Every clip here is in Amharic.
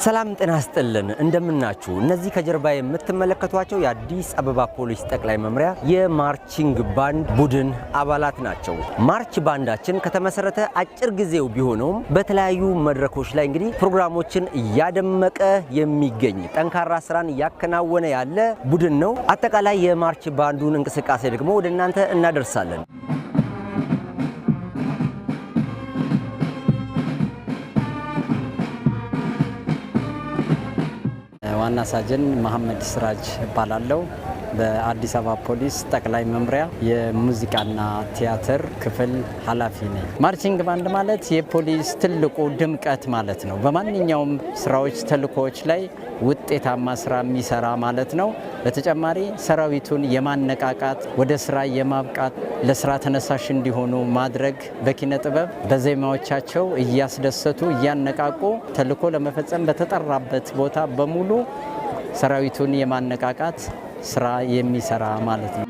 ሰላም ጤና ይስጥልን እንደምናችሁ እነዚህ ከጀርባ የምትመለከቷቸው የአዲስ አበባ ፖሊስ ጠቅላይ መምሪያ የማርቺንግ ባንድ ቡድን አባላት ናቸው። ማርች ባንዳችን ከተመሰረተ አጭር ጊዜው ቢሆነውም በተለያዩ መድረኮች ላይ እንግዲህ ፕሮግራሞችን ያደመቀ የሚገኝ ጠንካራ ስራን ያከናወነ ያለ ቡድን ነው። አጠቃላይ የማርች ባንዱን እንቅስቃሴ ደግሞ ወደ እናንተ እናደርሳለን። ዋና ሳጅን መሐመድ ስራጅ እባላለሁ። በአዲስ አበባ ፖሊስ ጠቅላይ መምሪያ የሙዚቃና ቲያትር ክፍል ኃላፊ ነኝ። ማርቺንግ ባንድ ማለት የፖሊስ ትልቁ ድምቀት ማለት ነው። በማንኛውም ስራዎች ተልእኮዎች ላይ ውጤታማ ስራ የሚሰራ ማለት ነው። በተጨማሪ ሰራዊቱን የማነቃቃት ወደ ስራ የማብቃት ለስራ ተነሳሽ እንዲሆኑ ማድረግ በኪነ ጥበብ በዜማዎቻቸው እያስደሰቱ እያነቃቁ ተልእኮ ለመፈጸም በተጠራበት ቦታ በሙሉ ሰራዊቱን የማነቃቃት ስራ የሚሰራ ማለት ነው።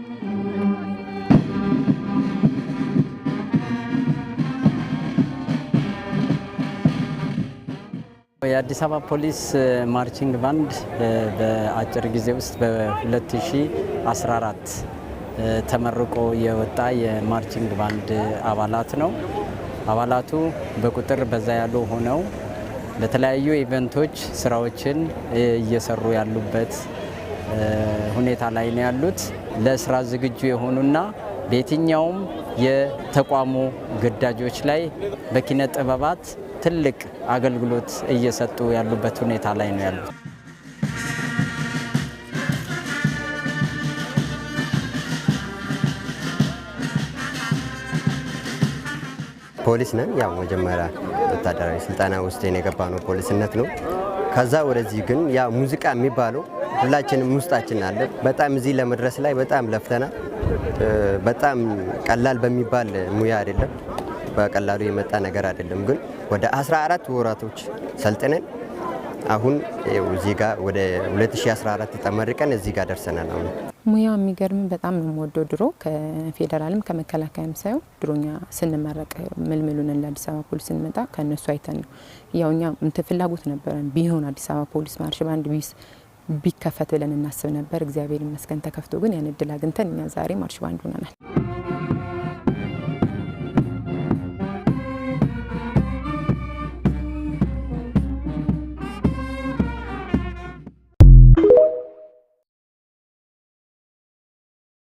የአዲስ አበባ ፖሊስ ማርቺንግ ባንድ በአጭር ጊዜ ውስጥ በ2014 ተመርቆ የወጣ የማርቺንግ ባንድ አባላት ነው። አባላቱ በቁጥር በዛ ያሉ ሆነው በተለያዩ ኢቨንቶች ስራዎችን እየሰሩ ያሉበት ሁኔታ ላይ ነው ያሉት። ለስራ ዝግጁ የሆኑና በየትኛውም የተቋሙ ግዳጆች ላይ በኪነ ጥበባት ትልቅ አገልግሎት እየሰጡ ያሉበት ሁኔታ ላይ ነው ያሉት። ፖሊስ ነን። ያው መጀመሪያ ወታደራዊ ስልጠና ውስጥ የገባነው ፖሊስነት ነው። ከዛ ወደዚህ ግን ያ ሙዚቃ የሚባለው ሁላችንም ውስጣችን አለ። በጣም እዚህ ለመድረስ ላይ በጣም ለፍተናል። በጣም ቀላል በሚባል ሙያ አይደለም፣ በቀላሉ የመጣ ነገር አይደለም። ግን ወደ 14 ወራቶች ሰልጥነን አሁን እዚህ ጋር ወደ 2014 ተመርቀን እዚህ ጋር ደርሰናል። አሁን ሙያው የሚገርም በጣም ነው የምወደው። ድሮ ከፌደራልም ከመከላከያም ሳይው ድሮኛ ስንመረቅ ምልምሉን ለአዲስ አበባ ፖሊስ ስንመጣ ከነሱ አይተን ነው ያውኛ ፍላጎት ነበረን ቢሆን አዲስ አበባ ፖሊስ ማርሽ ባንድ ቢከፈት ብለን እናስብ ነበር። እግዚአብሔር ይመስገን ተከፍቶ ግን ያን እድል አግኝተን እኛ ዛሬ ማርሽ ባንድ ሆነናል።